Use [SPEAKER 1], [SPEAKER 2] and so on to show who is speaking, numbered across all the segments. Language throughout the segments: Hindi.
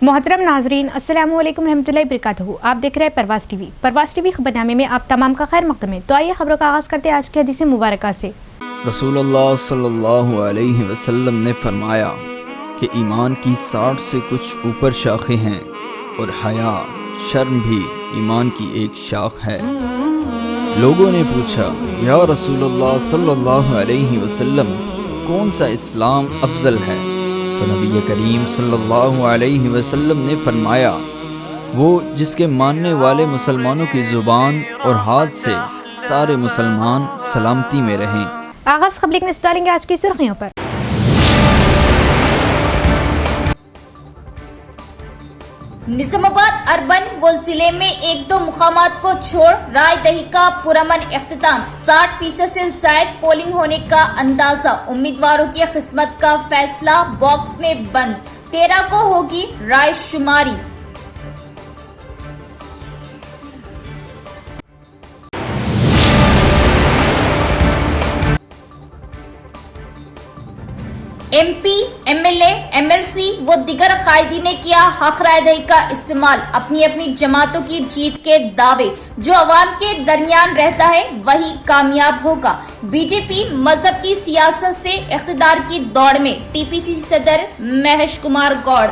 [SPEAKER 1] मोहतरम नाजरीन, अस्सलामु अलैकुम रहमतुल्लाहि बरकातहू। आप देख रहे हैं परवास टीवी। परवास टीवी खबरनामे में आप तमाम का खैर मकदम है। तो आइए खबरों का आगाज़ करते हैं आज की हदीस मुबारक से।
[SPEAKER 2] रसूलुल्लाह सल्लल्लाहु अलैहि वसल्लम ने फरमाया कि ईमान की 60 से कुछ ऊपर शाखें हैं और हया शर्म भी ईमान की एक शाख है। लोगों ने पूछा, या रसूलुल्लाह सल्लल्लाहु अलैहि वसल्लम, कौन सा इस्लाम अफजल है? तो नबी करीम सल्लल्लाहु अलैहि वसल्लम ने फरमाया, वो जिसके मानने वाले मुसलमानों की ज़ुबान और हाथ से सारे मुसलमान सलामती में रहें।
[SPEAKER 1] आगाज़ खबर लिखने से डालेंगे आज की सुर्खियों पर।
[SPEAKER 3] निजामाबाद अर्बन व जिले में एक दो मुकामात को छोड़ राय दही का पुरअमन इख्तिताम। 60% से जायद पोलिंग होने का अंदाजा। उम्मीदवारों की किस्मत का फैसला बॉक्स में बंद। 13 को होगी राय शुमारी। MP, MLA, MLC व दिगर कायदी ने किया हक राय दही का इस्तेमाल। अपनी अपनी जमातों की जीत के दावे। जो अवाम के दरमियान रहता है वही कामयाब होगा। बीजेपी मजहब की सियासत से इख्तिदार की दौड़ में। TPCC सदर महेश कुमार गौड़।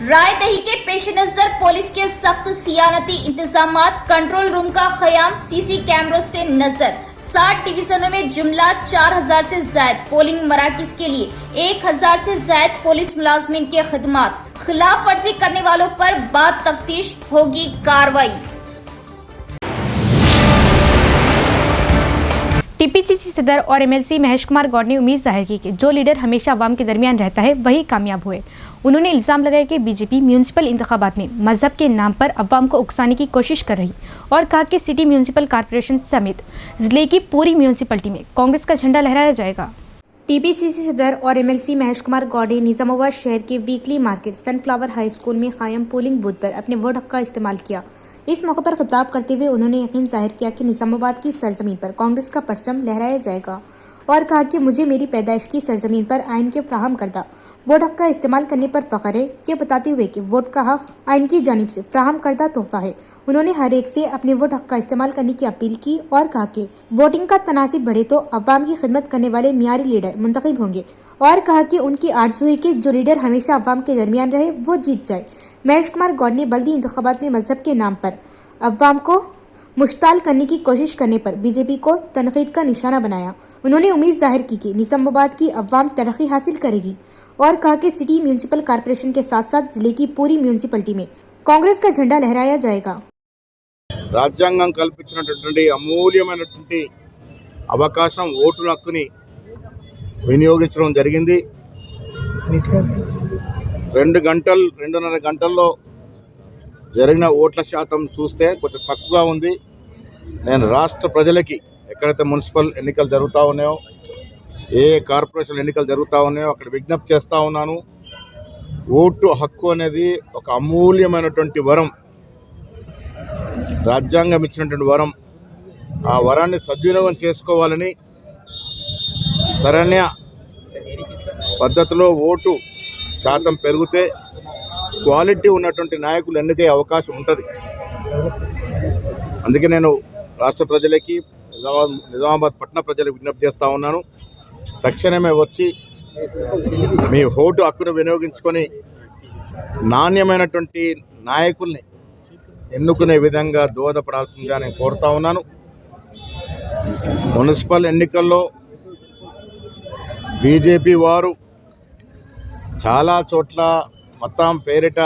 [SPEAKER 3] राय दही के पेश नजर पुलिस के सख्त सियानती इंतजामात। कंट्रोल रूम का क़याम। CC कैमरों से नजर। 60 डिवीजनों में जुमला 4000 से जायद पोलिंग मराकिज के लिए 1000 से जायद पुलिस मुलाजमीन के खिदमात। खिलाफ वर्जी करने वालों पर बाद तफ्तीश होगी कार्रवाई।
[SPEAKER 1] TPCC सदर और MLC महेश कुमार गौड़ ने उम्मीद जाहिर की कि जो लीडर हमेशा अवाम के दरमियान रहता है वही कामयाब हुए। उन्होंने इल्ज़ाम लगाया कि बीजेपी म्यूनिसिपल इंतखाबात में मजहब के नाम पर अवाम को उकसाने की कोशिश कर रही और कहा कि सिटी म्यूनिसिपल कॉरपोरेशन समेत जिले की पूरी म्यूनिसिपलिटी में कांग्रेस का झंडा लहराया जाएगा। TPCC सदर और MLC महेश कुमार गौड़ ने निजामाबाद शहर के weekly market sunflower high school में कायम पोलिंग बूथ पर अपने वोट हक का इस्तेमाल किया। इस मौके पर खिताब करते हुए उन्होंने यकीन जाहिर किया कि निजामाबाद की सरजमीन पर कांग्रेस का परचम लहराया जाएगा और कहा कि मुझे मेरी पैदाइश की सरजमीन पर आइन के फ्राहम करदा वोट हक का इस्तेमाल करने पर फख्र है, ये बताते हुए कि वोट का हक आइन की जानिब से फ्राहम करदा तोहफा है। उन्होंने हर एक से अपने वोट हक का इस्तेमाल करने की अपील की और कहा कि वोटिंग का तनासिब बढ़े तो अवाम की खिदमत करने वाले मियारी लीडर मुंतखब होंगे और कहा कि उनकी आरज़ू है कि जो लीडर हमेशा अवाम के दरमियान रहे वो जीत जाए। महेश कुमार गौड़ ने बल्दी इंतखाबात में मजहब के नाम पर अवाम को मुश्ताल करने की कोशिश करने पर बीजेपी को तनकीद का निशाना बनाया। उन्होंने उम्मीद जाहिर की कि निजामाबाद की अवाम तरक्की हासिल करेगी और कहा कि सिटी म्यूनिसिपल कॉरपोरेशन के साथ साथ जिले की पूरी म्यूनिसिपलिटी में कांग्रेस का झंडा लहराया जाएगा।
[SPEAKER 4] రాజ్యాంగం కల్పించినటువంటి అమూల్యమైనటువంటి అవకాశం ఓటు హక్కుని వినియోగించడం జరిగింది। 2.5 గంటల్లో జరిగిన ఓట్ల శాతం చూస్తే కొంచెం తక్కువగా ఉంది। నేను రాష్ట్ర ప్రజలకి ఎక్కడైతే మున్సిపల్ ఎన్నికలు జరుగుతూ ఉన్నాయో, ఏ కార్పొరేషన్ ఎన్నికలు జరుగుతూ ఉన్నాయో అక్కడ విజ్ఞప్తి చేస్తూ ఉన్నాను, ఓటు హక్కు అనేది ఒక అమూల్యమైనటువంటి వరం, రాజ్యాంగం ఇచ్చినటువంటి వరం। ఆ వరాన్ని సద్వినియోగం చేసుకోవాలని, సరైన పద్ధతిలో ఓటు శాతం పెరిగితే క్వాలిటీ ఉన్నటువంటి నాయకులు ఎన్నికే అవకాశం ఉంటుంది। అందుకే నేను రాష్ట్ర ప్రజలకి, నిజామాబాద్ పట్టణ ప్రజలకు విజ్ఞప్తి చేస్తూ ఉన్నాను, తక్షణమే వచ్చి మీ ఓటు హక్కును వినియోగించుకొని నాణ్యమైనటువంటి నాయకుల్ని ఎన్నుకునే విధంగా దోహదపడాల్సిందిగా నేను కోరుతా ఉన్నాను। మున్సిపల్ ఎన్నికల్లో బీజేపీ వారు చాలా చోట్ల మతం పేరిట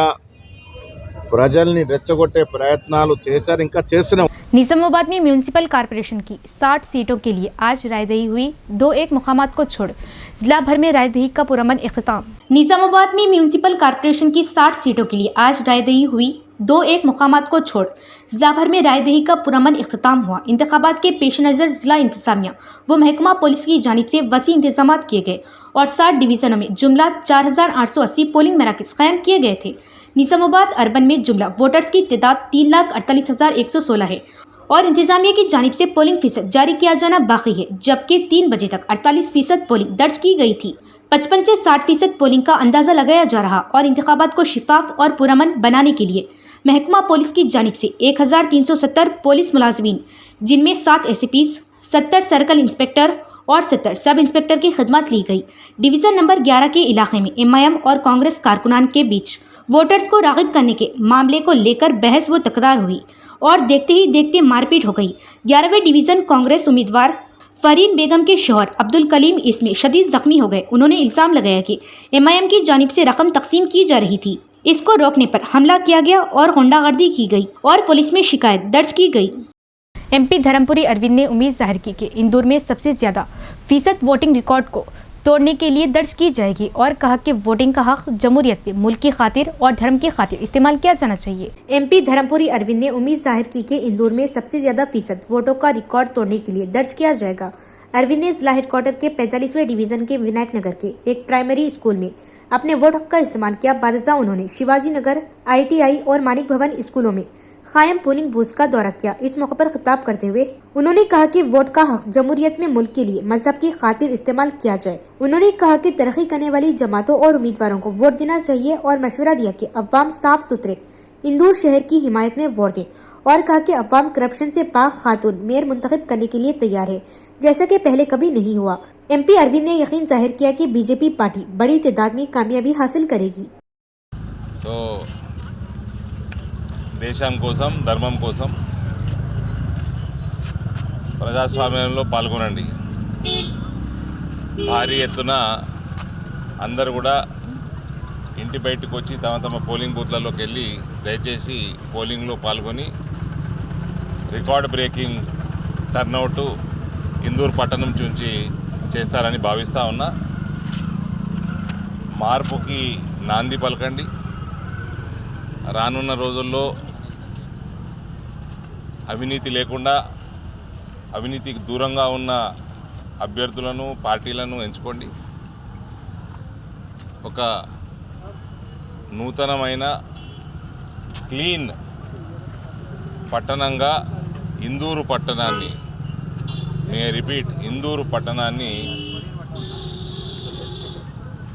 [SPEAKER 4] ప్రజల్ని రెచ్చగొట్టే ప్రయత్నాలు చేశారు, ఇంకా చేస్తున్నాం।
[SPEAKER 1] निजामाबाद में म्यूनिसिपल कॉरपोरेशन की 60 सीटों के लिए आज रायदही हुई। 2-1 मुकामात को छोड़ जिला भर में रायदही का पुरअमन इख्तिताम। निजामाबाद में म्यूनिसिपल कॉरपोरेशन की 60 सीटों के लिए आज रायदही हुई। 2-1 मुकामात को छोड़ जिला भर में रायदही का पुरअमन इख्तिताम हुआ। इंतखाबात के पेश नज़र जिला इंतजामिया व महकमा पुलिस की जानिब से वसी इंतजाम किए गए और 60 डिवीजनों में जुमला 4880 पोलिंग मराकज़ कायम किए गए थे। निजामाबाद अर्बन में जुमला वोटर्स की तादाद 3,48,116 है और इंतजामिया की जानिब से पोलिंग फीसद जारी किया जाना बाकी है, जबकि 3 बजे तक 48% पोलिंग दर्ज की गई थी। 55 से 60% पोलिंग का अंदाजा लगाया जा रहा और इंतखाबात को शिफाफ और पुरअमन बनाने के लिए महकमा पुलिस की जानिब से 1370 पुलिस मुलाजमीन, जिनमें 7 एसीपीज, 70 सर्कल इंस्पेक्टर और 70 सब इंस्पेक्टर की खिदमत ली गई। डिवीजन नंबर 11 के इलाके में एमआईएम और कांग्रेस कारकुनान के बीच वोटर्स को राग़िब करने के मामले को लेकर बहस व तकरार हुई और देखते ही देखते मारपीट हो गई। 11वें डिवीज़न कांग्रेस उम्मीदवार फरीन बेगम के शौहर अब्दुल कलीम इसमें शदीद जख्मी हो गए। उन्होंने इल्ज़ाम लगाया कि एमआईएम की जानिब से रकम तकसीम की जा रही थी। इसको रोकने पर हमला किया गया और गुंडागर्दी की गई और पुलिस में शिकायत दर्ज की गई। एमपी धर्मपुरी अरविंद ने उम्मीद जाहिर की कि इंदौर में सबसे ज़्यादा फीसद वोटिंग रिकॉर्ड को तोड़ने के लिए दर्ज की जाएगी और कहा कि वोटिंग का हक जमहूरियत में मुल्क की खातिर और धर्म की खातिर इस्तेमाल किया जाना चाहिए। एमपी धर्मपुरी अरविंद ने उम्मीद जाहिर की कि इंदौर में सबसे ज्यादा फीसद वोटों का रिकॉर्ड तोड़ने के लिए दर्ज किया जाएगा। अरविंद ने जिला हेडक्वार्टर के 45वें डिवीजन के विनायक नगर के एक प्राइमरी स्कूल में अपने वोट हक का इस्तेमाल किया। बादशाह उन्होंने शिवाजी नगर, ITI और मानिक भवन स्कूलों में कायम पोलिंग बूथ का दौरा किया। इस मौके पर खिताब करते हुए उन्होंने कहा कि वोट का हक जमहूरियत में मुल्क के लिए मजहब की खातिर इस्तेमाल किया जाए। उन्होंने कहा कि तरक्की करने वाली जमातों और उम्मीदवारों को वोट देना चाहिए और मशवरा दिया कि अवाम साफ सुथरे इंदौर शहर की हिमायत में वोट दें और कहा कि अवाम करप्शन से पाक खातून मेयर मुंतखब करने के लिए तैयार है, जैसा कि पहले कभी नहीं हुआ। MP अरविंद ने यकीन जाहिर किया कि बीजेपी पार्टी बड़ी तादाद में कामयाबी हासिल करेगी।
[SPEAKER 5] तो దేశం కోసం ధర్మం కోసం ప్రజాస్వామ్యంలో పాల్గొనండి. భారీ ఎత్తున అందరూ కూడా ఇంటి బయటకు వచ్చి తమ పోలింగ్ బూత్లలోకి వెళ్ళి దయచేసి పోలింగ్లో పాల్గొని రికార్డ్ బ్రేకింగ్ టర్నౌట్ ఇందూర్ పట్టణం నుంచి చేస్తారని భావిస్తూ ఉన్నా. మార్పుకి నాంది పలకండి. రానున్న రోజుల్లో అవినీతి లేకుండా అవినీతికి దూరంగా ఉన్న అభ్యర్థులను పార్టీలను ఎంచుకోండి. ఒక నూతనమైన క్లీన్ పట్టణంగా ఇందూరు పట్టణాన్ని, మే రిపీట్, ఇందూరు పట్టణాన్ని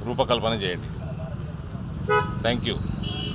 [SPEAKER 5] రూపకల్పన చేయండి. Thank you.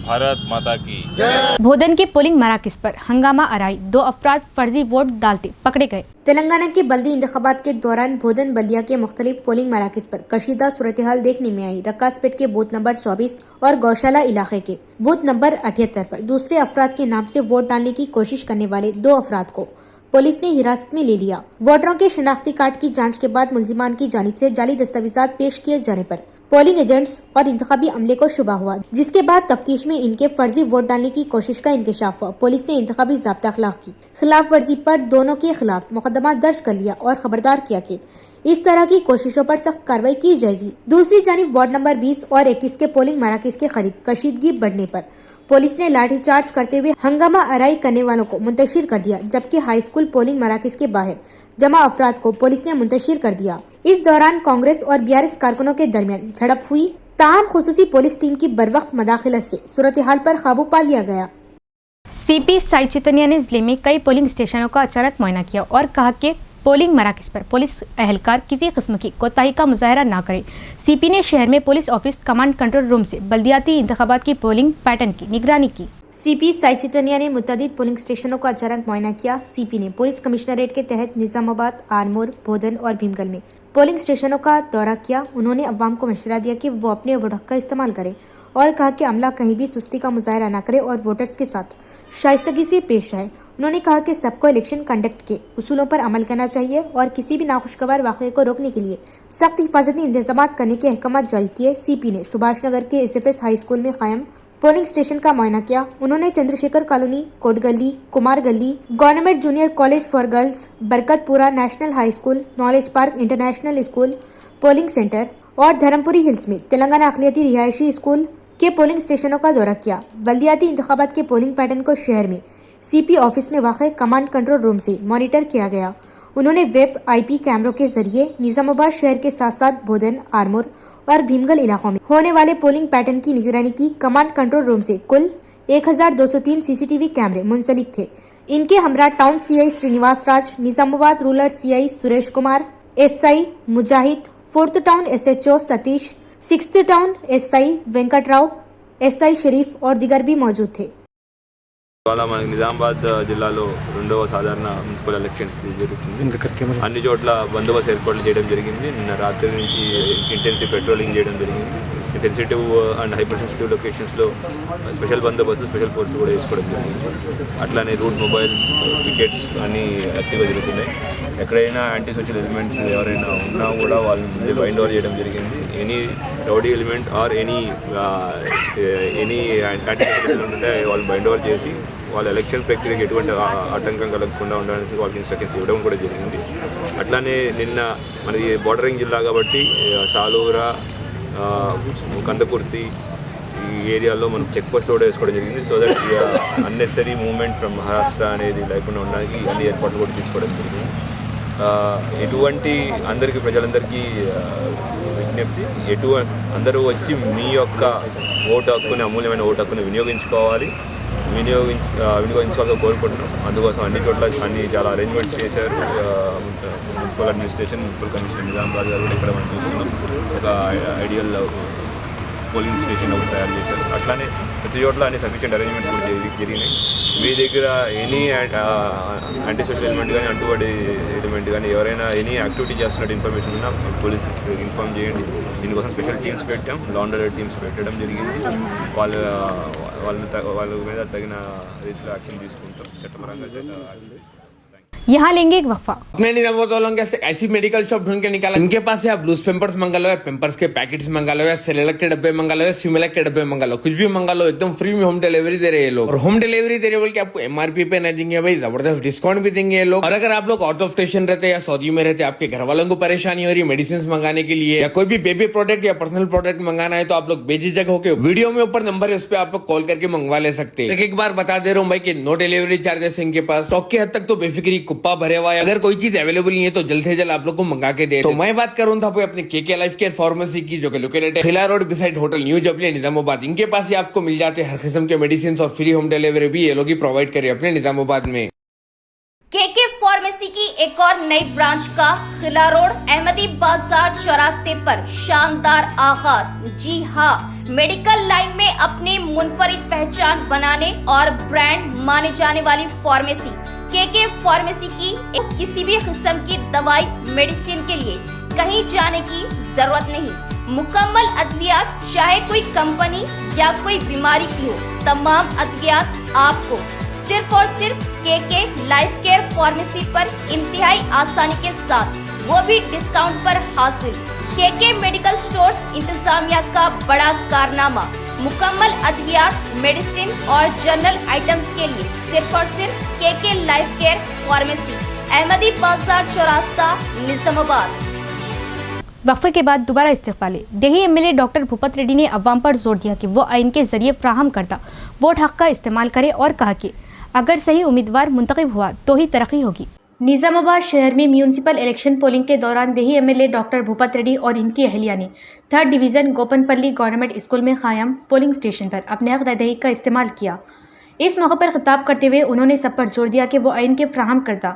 [SPEAKER 5] भारत माता की जय।
[SPEAKER 1] भोदन के पोलिंग मराकज़ पर हंगामा आराई, 2 अफराद फर्जी वोट डालते पकड़े गए। तेलंगाना के बल्दी इंतखाबात के दौरान भोदन बल्दिया के मुख्तलिफ पोलिंग मराकज़ पर कशीदा सूरत हाल देखने में आई। रक्कासपेट के बूथ नंबर 24 और गौशाला इलाके के बूथ नंबर 78 पर दूसरे अफराद के नाम से वोट डालने की कोशिश करने वाले 2 अफराद को पुलिस ने हिरासत में ले लिया। वोटरों के शनाख्ती कार्ड की जांच के बाद मुलजिमान की जानिब से जाली दस्तावेजात पेश किए जाने पर पोलिंग एजेंट्स और इंतखाबी अमले को शुबा हुआ, जिसके बाद तफ्तीश में इनके फर्जी वोट डालने की कोशिश का इंकशाफ हुआ। पुलिस ने इंतखाबी ज़ाब्ता अखलाक की खिलाफ वर्जी पर दोनों के खिलाफ मुकदमा दर्ज कर लिया और खबरदार किया कि इस तरह की कोशिशों पर सख्त कार्रवाई की जाएगी। दूसरी जानिब वार्ड नंबर 20 और 21 के पोलिंग मराकज़ के करीब कशीदगी बढ़ने पर पुलिस ने लाठीचार्ज करते हुए हंगामा आराई करने वालों को मुंतशिर कर दिया, जबकि हाई स्कूल पोलिंग मराकज़ के बाहर जमा अफराद को पुलिस ने मुंतशिर कर दिया। इस दौरान कांग्रेस और BRS कारकुनों के दरमियान झड़प हुई। ताहम खुसूसी पुलिस टीम की बरवक्त मदाखिलत से सूरत हाल पर काबू पा लिया गया। CP साई चैतन्य ने जिले में कई पोलिंग स्टेशनों का अचानक मुआयना किया और कहा कि पोलिंग मराकज़ पर पुलिस अहलकार किसी किस्म की कोताही का मुजाहरा न करे। CP ने शहर में police office, command control room से बल्दियाती इंतखाबात की पोलिंग पैटर्न की निगरानी की। CP साई चैतन्य ने मुतअद्दिद पोलिंग स्टेशनों का अचानक मुआयना किया। CP ने पुलिस कमिश्नरेट के तहत निजामाबाद, आरमोर, भोदन और भीमगल में पोलिंग स्टेशनों का दौरा किया। उन्होंने अवाम को मशवरा दिया कि वो अपने वोट हक का इस्तेमाल करें और कहा कि अमला कहीं भी सुस्ती का मुजाहरा न करे और वोटर्स के साथ शाइस्तगी से पेश आए। उन्होंने कहा कि सबको इलेक्शन कंडक्ट के उसूलों पर अमल करना चाहिए और किसी भी नाखुशगवार वाक़े को रोकने के लिए सख्त हिफाजती इंतजाम करने के अहकाम जारी किए। CP ने सुभाष नगर के SFS हाई स्कूल में कायम पोलिंग स्टेशन का मुआयना किया। उन्होंने चंद्रशेखर कॉलोनी, कोट गली, कुमार गली, government junior college for girls, Barkatpura national high school, knowledge park international school polling centre और धर्मपुरी हिल्स में तेलंगाना अक़लियती रिहायशी स्कूल के पोलिंग स्टेशनों का दौरा किया। बल्दियाती इंतखाबात के पोलिंग पैटर्न को शहर में CP ऑफिस में वाक़ कमांड कंट्रोल रूम से मॉनिटर किया गया। उन्होंने वेब IP कैमरों के जरिए निजामाबाद शहर के साथ साथ भोदन, आरमोर और भीमगल इलाकों में होने वाले पोलिंग पैटर्न की निगरानी की। कमांड कंट्रोल रूम से कुल 1203 CCTV कैमरे मुंसलिक थे। इनके हमरा town CI Srinivas Raj, Nizamabad rural CI Suresh Kumar, SI Mujahid, 4th town SHO Satish, 6th town SI Venkatrao, SI Sharif और दिगर भी मौजूद थे।
[SPEAKER 6] ఇవాళ మనకి నిజామాబాద్ జిల్లాలో 2వ సాధారణ మున్సిపల్ ఎలక్షన్స్ జరుగుతుంది. అన్ని చోట్ల బందోబస్తు ఏర్పాట్లు చేయడం జరిగింది. నిన్న రాత్రి నుంచి ఇంటెన్సివ్ పెట్రోలింగ్ చేయడం జరిగింది. సెన్సిటివ్ అండ్ హైపర్ సెన్సిటివ్ లొకేషన్స్లో స్పెషల్ బందోబస్తు, స్పెషల్ పోస్టులు కూడా వేసుకోవడం జరిగింది. అట్లానే రూట్ మొబైల్స్, వికెట్స్ అన్నీ యాక్టివ్గా జరుగుతున్నాయి. ఎక్కడైనా యాంటీ సోషల్ ఎలిమెంట్స్ ఎవరైనా ఉన్నా కూడా వాళ్ళని ముందే బైండ్ ఓవర్ చేయడం జరిగింది. Any rowdy element or any anti social element ఉంటే వాళ్ళని బైండ్ ఓవర్ చేసి వాళ్ళ ఎలక్షన్ ప్రక్రియకి ఎటువంటి ఆటంకం కలగకుండా ఉండడానికి వాళ్ళకి ఇన్స్ట్రక్షన్స్ ఇవ్వడం కూడా జరిగింది. అట్లానే నిన్న మనది బోర్డరింగ్ జిల్లా కాబట్టి సాలూరా, కందకుర్తి ఈ ఏరియాలో మనం చెక్ పోస్ట్ కూడా వేసుకోవడం జరిగింది. So that unnecessary movement from Maharashtra అనేది లేకుండా ఉండడానికి అన్ని ఏర్పాట్లు కూడా తీసుకోవడం జరిగింది. ఎటువంటి అందరికీ ప్రజలందరికీ విజ్ఞప్తి, అందరూ వచ్చి మీ యొక్క ఓటు హక్కుని, అమూల్యమైన ఓటు హక్కుని వినియోగించాలని కోరుకుంటున్నాం. అందుకోసం అన్ని చోట్ల చాలా అరేంజ్మెంట్స్ చేశారు. Municipal administration, municipal commissioner Nizamabad గారు కూడా ఇక్కడ మనం చూస్తున్నాం. ఒక ఐడియల్ పోలింగ్ స్టేషన్ ఒకటి తయారు చేశారు. అట్లానే ప్రతి చోట్ల అన్ని సఫిషియెంట్ అరేంజ్మెంట్స్ కూడా జరిగినాయి. మీ దగ్గర ఎనీ యాంటీ సోషల్ ఎలిమెంట్ కానీ, అడ్డుపడి ఎలిమెంట్ కానీ ఎవరైనా ఎనీ యాక్టివిటీ చేస్తున్నట్టు ఇన్ఫర్మేషన్ ఉన్నా పోలీస్ ఇన్ఫార్మ్ చేయండి. దీనికోసం స్పెషల్ టీమ్స్ పెట్టాం, లా అండ్ ఆర్డర్ టీమ్స్ పెట్టడం జరిగింది. వాళ్ళ మీద తగిన రీతిలో యాక్షన్ తీసుకుంటాం, చట్టపరంగా యాక్షన్ తీసుకుంటాం.
[SPEAKER 1] यहाँ लेंगे एक वक्फा।
[SPEAKER 7] अपने निजामुद्दौला के ऐसी मेडिकल शॉप ढूंढ के निकाला, इनके पास से आप लूज पेपर्स मंगा लो, या पेपर्स के पैकेट्स मंगा लो, या सेरेलक के डब्बे मंगा लो, या सिमिलक के डब्बे मंगा लो, कुछ भी मंगा लो, एकदम फ्री में होम डिलीवरी दे रहे हैं लोग। और होम डिलीवरी दे रहे बोल के आपको एमआरपी पे नहीं देंगे भाई, जबरदस्त डिस्काउंट भी देंगे ये लोग। और अगर आप लोग आउट ऑफ स्टेशन रहते या सऊदी में रहते, आपके घर वालों को परेशानी हो रही है मेडिसिन मंगाने के लिए, या कोई भी बेबी प्रोडक्ट या पर्सनल प्रोडक्ट मंगाना है, तो आप लोग बेझिझक होकर वीडियो में ऊपर नंबर है, उस पर आप लोग कॉल करके मंगवा ले सकते हैं। एक बार बता दे रहा हूँ भाई कि नो डिलीवरी चार्जेस इनके पास। स्टॉक की हद तक तो बेफिक्री कुप्पा भरे हुआ है। अगर कोई चीज अवेलेबल नहीं है तो जल्द से जल्द आप लोग को मंगा के दे। तो मैं बात करूँ था अपने केके लाइफ केयर फार्मेसी की, जो कि लोकेटेड है खिला road beside hotel new jubilee Nizamabad. इनके पास ही आपको मिल जाते हैं हर किस्म के मेडिसिन और फ्री होम डिलीवरी भी ये लोग ही प्रोवाइड करे अपने निजामाबाद में।
[SPEAKER 3] केके फार्मेसी की एक और नई ब्रांच का खिला रोड अहमदी बाजार चौरास्ते पर शानदार आगाज। जी हाँ, मेडिकल लाइन में अपनी मुनफरिद पहचान बनाने और ब्रांड माने जाने वाली फार्मेसी केके फार्मेसी की किसी भी किस्म की दवाई मेडिसिन के लिए कहीं जाने की जरूरत नहीं। मुकम्मल अद्वियात, चाहे कोई कंपनी या कोई बीमारी की हो, तमाम अद्वियात आपको सिर्फ और सिर्फ केके लाइफ केयर फार्मेसी पर इंतहाई आसानी के साथ, वो भी डिस्काउंट पर हासिल। केके मेडिकल स्टोर्स इंतजामिया का बड़ा कारनामा, मुकम्मल अद्वियात, मेडिसिन और जनरल आइटम्स के लिए सिर्फ और सिर्फ KK life care pharmacy, Ahmadi Bazar Chaurasta, Nizamabad.
[SPEAKER 1] वक्फे के बाद दोबारा इस्तीफा। देही एमएलए डॉक्टर भूपत रेड्डी ने अवाम पर जोर दिया कि वो आइन के जरिए फ्राहम करता वोट हक का इस्तेमाल करे और कहा कि अगर सही उम्मीदवार मुंतखब हुआ तो ही तरक्की होगी। निजामाबाद शहर में म्यूनिसिपल इलेक्शन पोलिंग के दौरान देही एमएलए डॉक्टर भूपत रेड्डी और इनकी अहलिया ने 3rd division Gopanpally government school में कायम पोलिंग स्टेशन पर अपने हक रह दही का इस्तेमाल किया। इस मौके पर खिताब करते हुए उन्होंने सब पर जोर दिया कि वो आइन के फ्राहम करता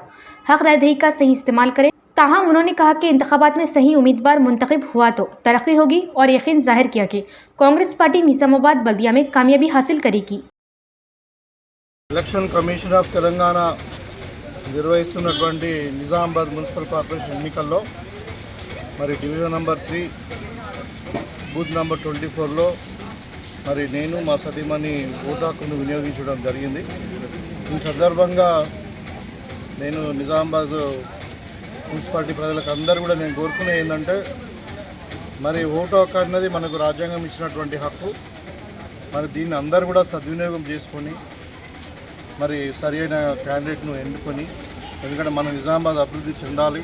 [SPEAKER 1] हक रह दही का सही इस्तेमाल करे। ताहम उन्होंने कहा कि इंतखाबात में सही उम्मीदवार मुंतखब हुआ तो तरक्की होगी और यकीन जाहिर किया कि कांग्रेस पार्टी निजामाबाद बल्दिया में कामयाबी हासिल करेगी।
[SPEAKER 8] ఎలక్షన్ కమిషన్ ఆఫ్ తెలంగాణ నిర్వహిస్తున్నటువంటి నిజామాబాద్ మున్సిపల్ కార్పొరేషన్ ఎన్నికల్లో మరి డివిజన్ నెంబర్ 3 బూత్ నెంబర్ 24లో మరి నేను మా సతీమణి ఓటు హక్కును వినియోగించడం జరిగింది। ఈ సందర్భంగా నేను నిజామాబాద్ మున్సిపాలిటీ ప్రజలకు అందరూ కూడా నేను కోరుకునేది ఏంటంటే, మరి ఓటు హక్కు అన్నది మనకు రాజ్యాంగం ఇచ్చినటువంటి హక్కు। మరి దీన్ని అందరూ కూడా సద్వినియోగం చేసుకొని మరి సరైన క్యాండిడేట్ను ఎన్నుకొని, ఎందుకంటే మన నిజామాబాద్ అభివృద్ధి చెందాలి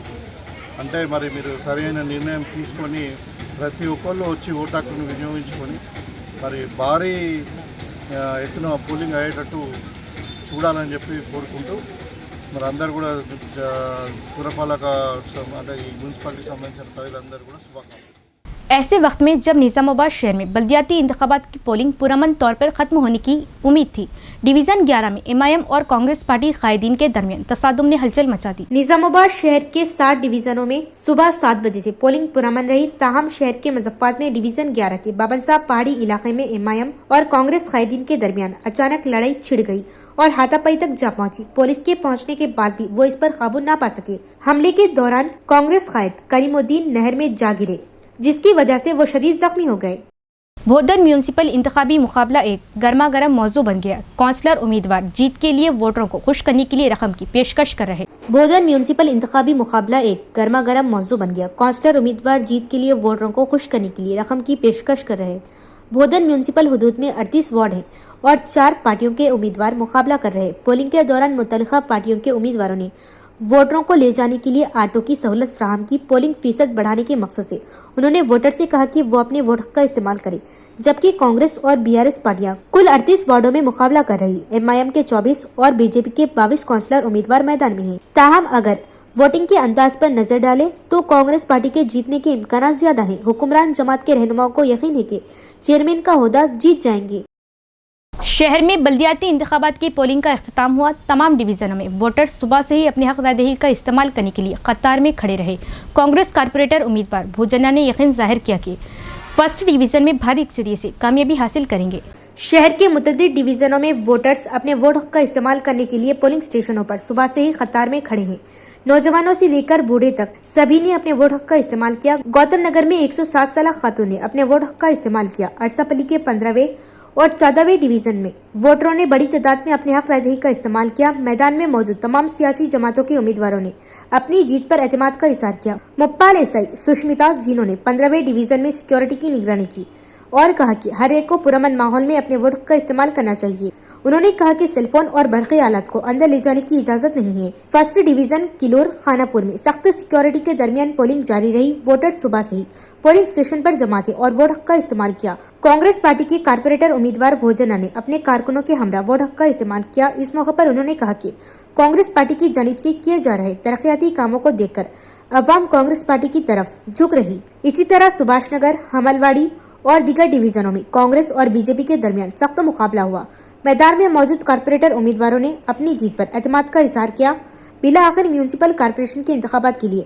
[SPEAKER 8] అంటే మరి మీరు సరైన నిర్ణయం తీసుకొని ప్రతి ఒక్కళ్ళు వచ్చి ఓటు హక్కును వినియోగించుకొని మరి భారీ ఎత్తున పోలింగ్ అయ్యేటట్టు చూడాలని చెప్పి కోరుకుంటూ, మరి అందరూ కూడా పురపాలక అంటే ఈ మున్సిపాలిటీకి సంబంధించిన ప్రజలందరూ కూడా శుభాకాంక్షలు।
[SPEAKER 1] ऐसे वक्त में जब निजामाबाद शहर में बल्दियाती इंतखाबात की पोलिंग पुरअमन तौर पर खत्म होने की उम्मीद थी, डिवीजन 11 में एमआईएम और कांग्रेस पार्टी कायदीन के दरमियान तसादुम ने हलचल मचा दी। निजामाबाद शहर के 7 डिवीजनों में सुबह 7 बजे से पोलिंग पुरअमन रही। ताहम शहर के मुजफ्फराबाद में डिवीजन 11 के बाबन साहब पहाड़ी इलाके में एमआईएम और कांग्रेस कायदीन के दरमियान अचानक लड़ाई छिड़ गई और हाथापाई तक जा पहुंची। पुलिस के पहुंचने के बाद भी वो इस पर काबू न पा सके। हमले के दौरान कांग्रेस कायद करीमुद्दीन नहर में जा गिरे, जिसकी वजह से वो शदीद जख्मी हो गए। भोदन म्यूनिसिपल इंतखाबी मुकाबला एक गर्मा गर्म मौजू बन गया। काउंसलर उम्मीदवार जीत के लिए वोटरों को खुश करने के लिए रकम की पेशकश कर रहे। भोदन म्यूनिसिपल इंतखाबी मुकाबला एक गर्मा गर्म मौजू बन गया। काउंसलर उम्मीदवार जीत के लिए वोटरों को खुश करने के लिए रकम की पेशकश कर रहे। भोदन म्यूनिसिपल हुदूद में 38 वार्ड है और 4 पार्टियों के उम्मीदवार मुकाबला कर रहे। पोलिंग के दौरान मुतल्लिका पार्टियों के उम्मीदवारों ने वोटरों को ले जाने के लिए ऑटो की सहूलत फ्राहम की। पोलिंग फीसद बढ़ाने के मकसद से उन्होंने वोटर से कहा कि वो अपने वोट का इस्तेमाल करें, जबकि कांग्रेस और बीआरएस पार्टियां कुल 38 वार्डों में मुकाबला कर रही। एमआईएम के 24 और बीजेपी के 22 काउंसलर उम्मीदवार मैदान में हैं। ताहम अगर वोटिंग के अंदाज पर नजर डाले तो कांग्रेस पार्टी के जीतने के इम्कान ज्यादा है। हुक्मरान जमात के रहनुमाओं को यकीन है कि चेयरमैन का ओहदा जीत जाएंगे। शहर में बल्दियाती इंतखाबात की पोलिंग का अख्ताम हुआ। तमाम डिवीजनों में वोटर्स सुबह से ही अपने हक रायदही का इस्तेमाल करने के लिए कतार में खड़े रहे। कांग्रेस कारपोरेटर उम्मीदवार भूजना ने यकीन जाहिर किया कि फर्स्ट डिवीजन में भारी अक्सरियत से कामयाबी हासिल करेंगे। शहर के मुतअद्दिद डिवीजनों में वोटर्स अपने वोट हक का इस्तेमाल करने के लिए पोलिंग स्टेशनों पर सुबह से ही कतार में खड़े हैं। नौजवानों से लेकर बूढ़े तक सभी ने अपने वोट हक का इस्तेमाल किया। गौतम नगर में 107 साल खातून ने अपने वोट हक का इस्तेमाल किया। अरसापल्ली के 15वें और 14वें डिवीजन में वोटरों ने बड़ी तादाद में अपने हक रायदही का इस्तेमाल किया। मैदान में मौजूद तमाम सियासी जमातों के उम्मीदवारों ने अपनी जीत पर एतमाद का इज़हार किया। मुप्पाल एसआई सुष्मिता जिन्होंने 15वें डिवीजन में सिक्योरिटी की निगरानी की और कहा कि हर एक को पुरअमन माहौल में अपने वोट का इस्तेमाल करना चाहिए। उन्होंने कहा कि सेलफोन और बरक़ी आलात को अंदर ले जाने की इजाजत नहीं है। फर्स्ट डिवीजन किलोर खानापुर में सख्त सिक्योरिटी के दरमियान पोलिंग जारी रही। वोटर्स सुबह से ही पोलिंग स्टेशन पर जमा थे और वोट हक का इस्तेमाल किया। कांग्रेस पार्टी के कारपोरेटर उम्मीदवार भोजना ने अपने कारकुनों के हमरा वोट हक का इस्तेमाल किया। इस मौके पर उन्होंने कहा कि कांग्रेस पार्टी की जानिब से किए जा रहे तरक्याती कामों को देखकर अवाम कांग्रेस पार्टी की तरफ झुक रही। इसी तरह सुभाष नगर, हमलवाड़ी और दीगर डिवीजनों में कांग्रेस और बीजेपी के दरमियान सख्त मुकाबला हुआ। मैदान में मौजूद कारपोरेटर उम्मीदवारों ने अपनी जीत पर एतमाद का इज़हार किया। बिला आखिर म्यूनिसिपल कारपोरेशन के इंतखाबात के लिए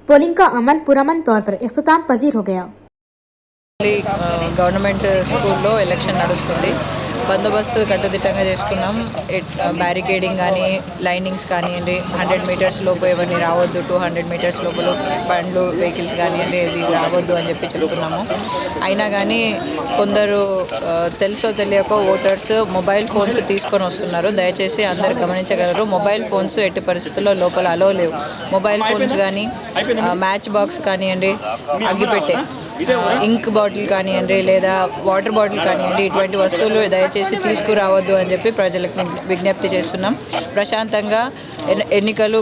[SPEAKER 1] पोलिंग का अमल पुरअमन तौर पर इख्तिताम पजीर हो गया।
[SPEAKER 9] गवर्नमेंट स्कूల్లో ఎలక్షన్ నడుస్తుంది। బందోబస్తు కట్టుదిట్టంగా చేసుకున్నాం। బ్యారికేడింగ్ కానీ లైనింగ్స్ కానివ్వండి, 100 మీటర్స్ లోపు ఎవరిని రావద్దు, 200 మీటర్స్ లోపల బండ్లు వెహికల్స్ కానివ్వండి ఇది రావద్దు అని చెప్పి చెప్తున్నాము। అయినా కానీ కొందరు తెలుసో తెలియకో ఓటర్స్ మొబైల్ ఫోన్స్ తీసుకొని వస్తున్నారు। దయచేసి అందరు గమనించగలరు, మొబైల్ ఫోన్స్ ఎట్టి పరిస్థితుల్లో లోపల అలో లేవు। మొబైల్ ఫోన్స్ కానీ మ్యాచ్ బాక్స్ కానివ్వండి, అగ్గిపెట్టె, ఇంక్ బాటిల్ కానివ్వండి లేదా వాటర్ బాటిల్ కానివ్వండి ఇటువంటి వస్తువులు దయచేసి తీసుకురావద్దు అని చెప్పి ప్రజలకు విజ్ఞప్తి చేస్తున్నాం। ప్రశాంతంగా ఎన్నికలు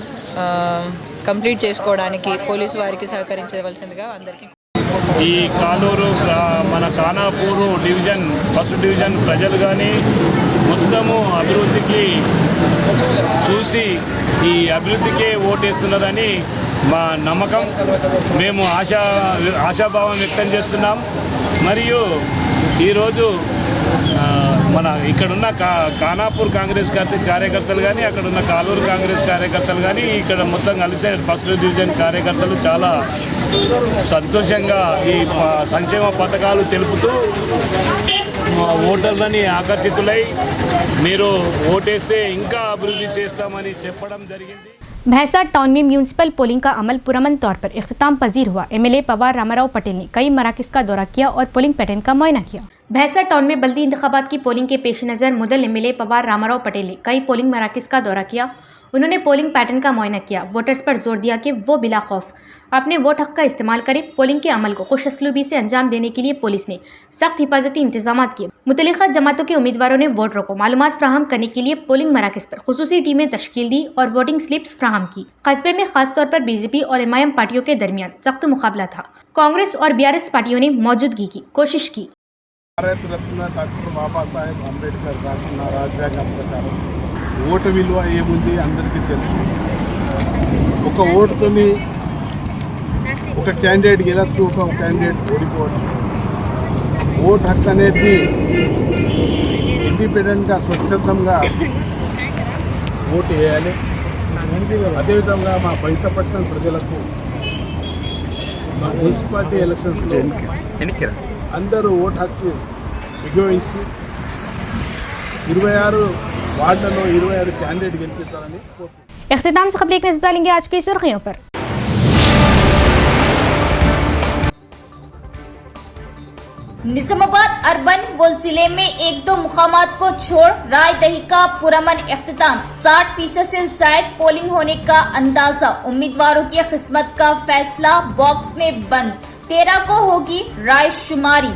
[SPEAKER 9] కంప్లీట్ చేసుకోవడానికి పోలీసు వారికి సహకరించవలసిందిగా అందరికీ।
[SPEAKER 10] ఈ కానూరు మన ఖానాపూర్ డివిజన్ ఫస్ట్ డివిజన్ ప్రజలు కానీ మొత్తము అభివృద్ధికి చూసి ఈ అభివృద్ధికే ఓటేస్తున్నారని మా నమ్మకం। మేము ఆశాభావం వ్యక్తం చేస్తున్నాం। మరియు ఈరోజు మన ఇక్కడున్న ఖానాపూర్ కాంగ్రెస్ కార్యకర్తలు కానీ అక్కడున్న కాలూరు కాంగ్రెస్ కార్యకర్తలు కానీ ఇక్కడ మొత్తం కలిసే ఫస్ట్ డివిజన్ కార్యకర్తలు చాలా సంతోషంగా ఈ సంక్షేమ పథకాలు తెలుపుతూ ఓటర్లని ఆకర్షితులై మీరు ఓటేస్తే ఇంకా అభివృద్ధి చేస్తామని చెప్పడం జరిగింది।
[SPEAKER 1] भैंसा टाउन में म्यूनिसिपल पोलिंग का अमल पुरअमन तौर पर इख्तिताम पजीर हुआ। एमएलए पवार रामाराव पटेल ने कई मराकज़ का दौरा किया और पोलिंग पैटर्न का मुआयना किया। भैंसा टाउन में बल्दी इंतखाबात की पोलिंग के पेश नज़र मुदल एमएलए पवार रामाराव पटेल ने कई पोलिंग मराकज़ का दौरा किया। उन्होंने पोलिंग पैटर्न का मुआयना किया। वोटर्स पर जोर दिया कि वो बिला खौफ अपने वोट हक का इस्तेमाल करें। पोलिंग के अमल को खुश असलूबी से अंजाम देने के लिए पुलिस ने सख्त हिफाजती इंतजाम किए। मुतल्लिका जमातों के उम्मीदवारों ने वोटरों को मालूमात फ्राहम करने के लिए पोलिंग मराकज़ पर खुसूसी टीमें तश्कील दी और वोटिंग स्लिप्स फ्राहम की। कस्बे में खासतौर पर बीजेपी और एमआईएम पार्टियों के दरमियान सख्त मुकाबला था। कांग्रेस और बीआरएस पार्टियों ने मौजूदगी की कोशिश की।
[SPEAKER 8] భారత రత్న డాక్టర్ బాబాసాహెబ్ అంబేద్కర్ రాసిన రాజ్యాంగం ప్రకారం ఓటు విలువ ఏముంది అందరికీ తెలుసు। ఒక ఓటుతోని ఒక క్యాండిడేట్ గెలచ్చు, ఒక క్యాండిడేట్ ఓడిపోవచ్చు. ఓట్ హక్కు అనేది ఇండిపెండెంట్గా స్వచ్ఛందంగా ఓటు వేయాలి. అదేవిధంగా మా బైసపట్నం ప్రజలకు మా మున్సిపాలిటీ ఎలక్షన్స్ అందరూ ఓటు హక్కు వినియోగించి 26 వార్డులలో 26 कैंडिडेट గెలిపిస్తారని కోరుతున్నాను.
[SPEAKER 1] इख्तिताम से खबर एक नजर डालेंगे आज की सुर्खियों पर।
[SPEAKER 3] निजामाबाद अर्बन व जिले में एक दो मुकामात को छोड़ रायदही का पुरअमन इख्तिताम, 60% से ज्यादा पोलिंग होने का अंदाजा। उम्मीदवारों की किस्मत का फैसला बॉक्स में बंद, 13 को होगी राय शुमारी।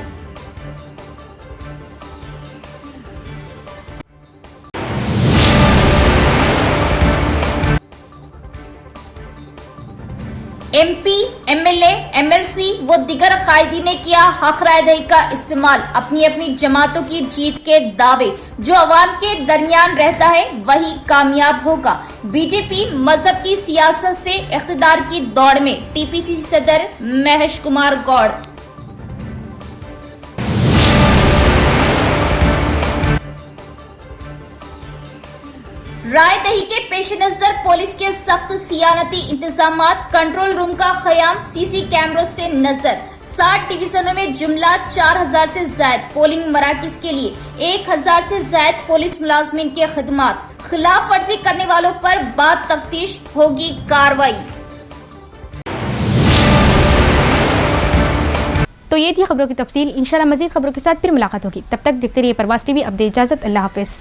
[SPEAKER 3] एमपी, एमएलए, एमएलसी व दिगर कायदी ने किया हक रायदही का इस्तेमाल। अपनी अपनी जमातों की जीत के दावे, जो अवाम के दरमियान रहता है वही कामयाब होगा। बीजेपी मजहब की सियासत से इख्तिदार की दौड़ में, टीपीसीसी सदर महेश कुमार गौड़। रायदही के पेश नजर पुलिस के सख्त सियानती इंतजामात, कंट्रोल रूम का क़याम, सीसी कैमरों से नजर। 60 डिवीजनों में जुमला 4000 से ज्यादा पोलिंग मराकज के लिए 1000 से ज्यादा पुलिस मुलाजमीन के खिदमात। खिलाफ वर्जी करने वालों पर बाद तफ्तीश होगी कार्रवाई।
[SPEAKER 1] तो ये थी खबरों की तफसील। इंशाल्लाह मजीद खबरों के साथ फिर मुलाकात होगी। तब तक देखते रहिए प्रवास टीवी। अब दे इजाजत, अल्लाह हाफिज।